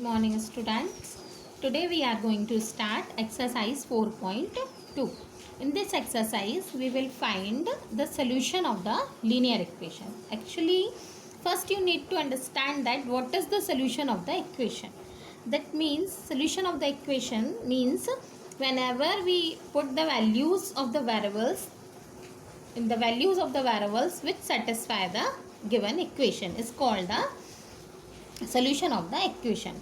morning, students. Today we are going to start exercise 4.2. In this exercise we will find the solution of the linear equation. Actually, first you need to understand that what is the solution of the equation. That means solution of the equation means whenever we put the values of the variables in the values of the variables which satisfy the given equation is called the solution of the equation.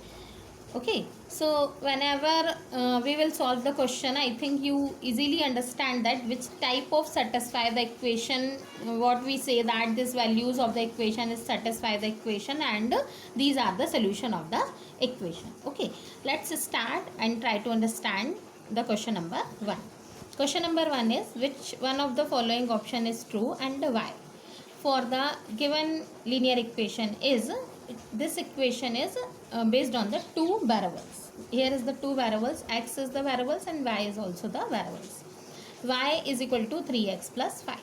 Okay, so whenever we will solve the question, I think you easily understand that which type of satisfy the equation, what we say that these values of the equation is satisfy the equation, and these are the solution of the equation. Okay, let's start and try to understand the question number 1. Question number 1 is which one of the following option is true and why. For the given linear equation is, this equation is based on the two variables. Here is the two variables, x is the variables and y is also the variables. Y is equal to 3x plus 5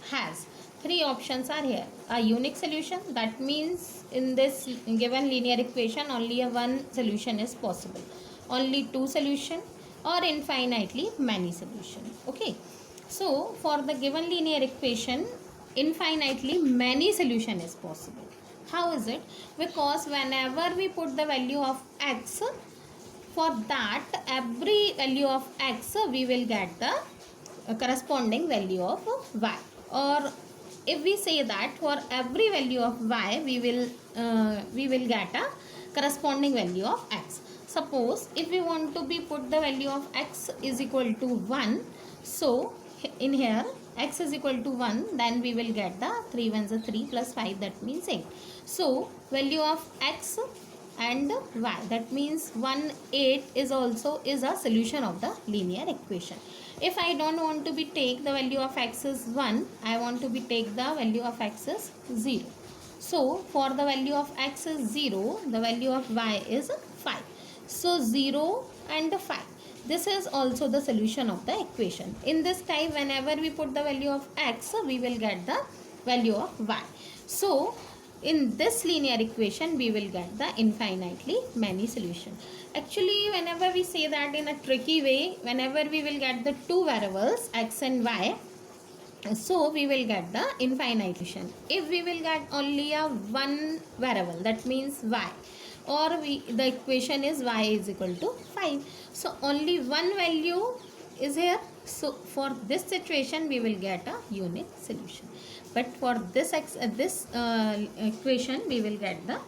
has three options are here. A unique solution, that means in this given linear equation only a one solution is possible. Only two solution or infinitely many solution. Okay, so for the given linear equation infinitely many solution is possible. How is it? Because whenever we put the value of x, for that every value of x we will get the corresponding value of y, or if we say that for every value of y we will get a corresponding value of x. Suppose if we want to be put the value of x is equal to 1, so in here x is equal to 1, then we will get the 3 ones are 3 plus 5, that means 8. So value of x and y, that means 1 8 is also is a solution of the linear equation. If I don't want to be take the value of x is 1, I want to be take the value of x is 0. So for the value of x is 0, the value of y is 5. So 0 and 5. This is also the solution of the equation. In this type, whenever we put the value of x, we will get the value of y. So in this linear equation we will get the infinitely many solution. Actually, whenever we say that in a tricky way, whenever we will get the two variables x and y, so we will get the infinite solution. If we will get only a one variable, that means y, or the equation is y is equal to 5, so only one value is here, so for this situation we will get a unique solution. But for this equation we will get the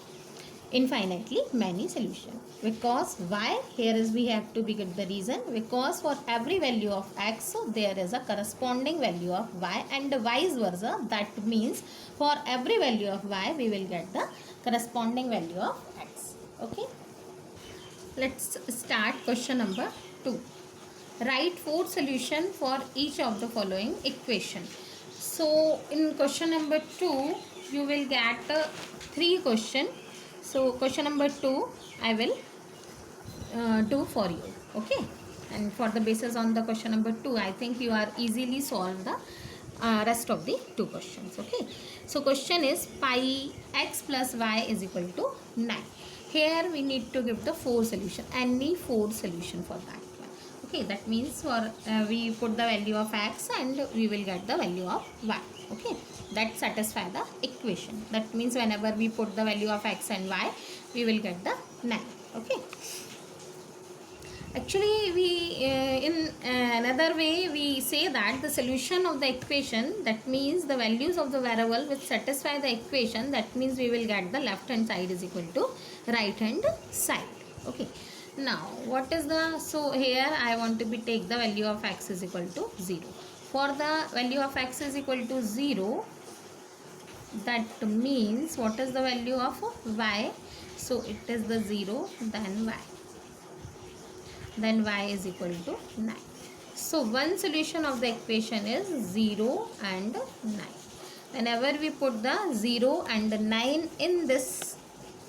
infinitely many solution, because why here is we have to be get the reason, because for every value of x there is a corresponding value of y and vice versa. That means for every value of y we will get the corresponding value of x. Okay, let's start question number 2. Write 4 solution for each of the following equation. So in question number 2 you will get 3 question. So question number 2 I will do for you. Okay, and for the basis on the question number 2 I think you are easily solve the rest of the 2 questions. Okay, so question is pi x plus y is equal to 9. Here we need to give the 4 solution, any 4 solution for that one. Okay, that means for we put the value of x and we will get the value of y. Okay, that satisfy the equation. That means whenever we put the value of x and y we will get the 9. Okay, actually we in another way we say that the solution of the equation, that means the values of the variable which satisfy the equation, that means we will get the left hand side is equal to right hand side. Okay, now what is the, so here I want to be take the value of x is equal to 0. For the value of x is equal to 0, that means what is the value of y, so it is the 0, then y is equal to 9. So one solution of the equation is 0 and 9. Whenever we put the 0 and 9 in this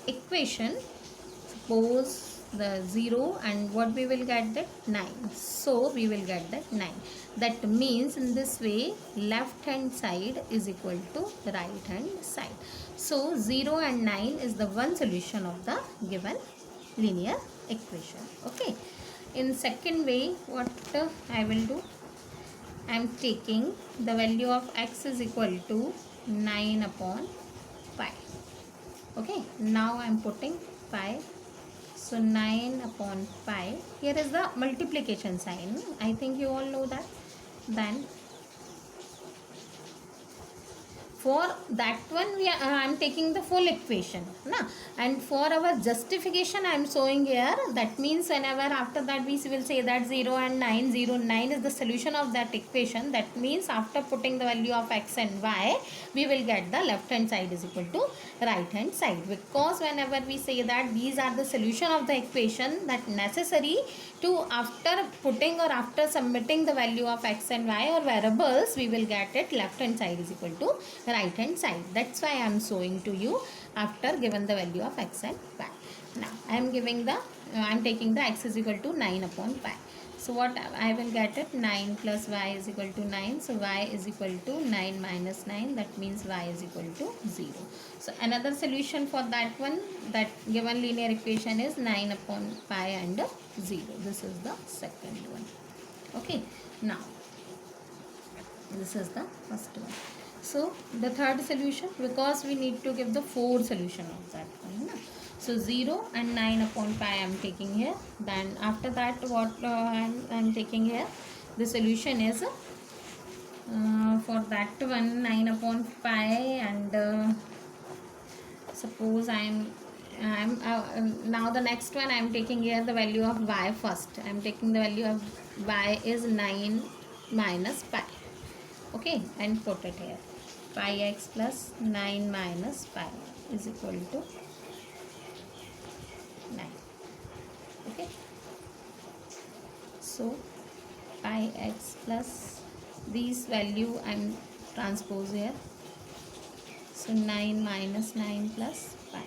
equation, suppose the 0 and what we will get, that 9, so we will get that 9. That means in this way left hand side is equal to right hand side. So 0 and 9 is the one solution of the given linear equation. Okay. In second way, what I will do, I am taking the value of x is equal to 9 upon pi. Okay, now I am putting pi. So 9 upon pi. Here is the multiplication sign. I think you all know that. Then for that one I am taking the full equation na, and for our justification I am showing here. That means whenever after that we will say that 0 and 9, 0 9 is the solution of that equation. That means after putting the value of x and y, we will get the left hand side is equal to right hand side, because whenever we say that these are the solution of the equation, that necessary to after putting or after submitting the value of x and y or variables, we will get it left hand side is equal to right hand side. That's why I am showing to you after given the value of x and y. Now I am giving the I am taking the x is equal to 9 upon pi. So what I will get it, 9 plus y is equal to 9. So y is equal to 9 minus 9. That means y is equal to 0. So another solution for that one, that given linear equation is 9 upon pi and 0. This is the second one. Okay. Now this is the first one. So the third solution, because we need to give the four solution of that one. So 0 and 9 upon pi I am taking here. Then after that what I am taking here, the solution is for that one 9 upon pi, and suppose I am now the next one I am taking here the value of y first. I am taking the value of y is 9 minus pi. Okay, and put it here. Pi x plus 9 minus pi is equal to 9. Okay, so pi x plus these value I am transpose here. So 9 minus 9 plus pi.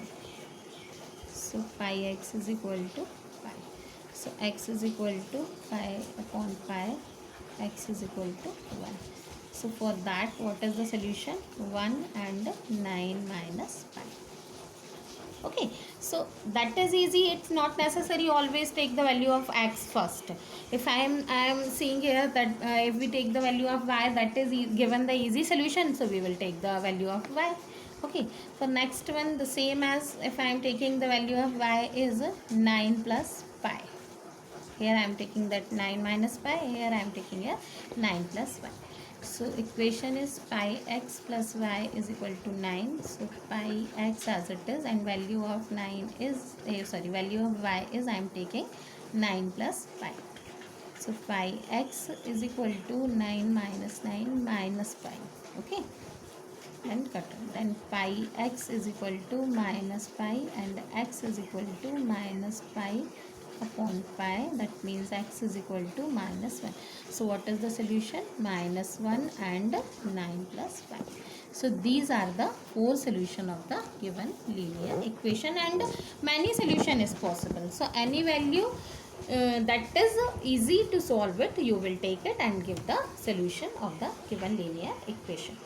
So pi x is equal to pi. So x is equal to pi upon pi. X is equal to 1. So for that, what is the solution? 1 and 9 minus pi. Okay, so that is easy. It's not necessary always take the value of x first. If I am seeing here that if we take the value of y, that is given the easy solution, so we will take the value of y. Okay, for next one the same as if I am taking the value of y is 9 plus pi. Here I am taking that 9 minus pi. Here I am taking here 9 plus y. So equation is pi x plus y is equal to 9. So pi x as it is, and value of 9 is value of y is I am taking 9 plus pi. So pi x is equal to 9 minus 9 minus pi. Okay, and cut it. Then pi x is equal to minus pi, and x is equal to minus pi upon pi. That means x is equal to minus 1. So what is the solution? Minus 1 and 9 plus 5. So these are the four solution of the given linear equation, and many solution is possible. So any value that is easy to solve it, you will take it and give the solution of the given linear equation.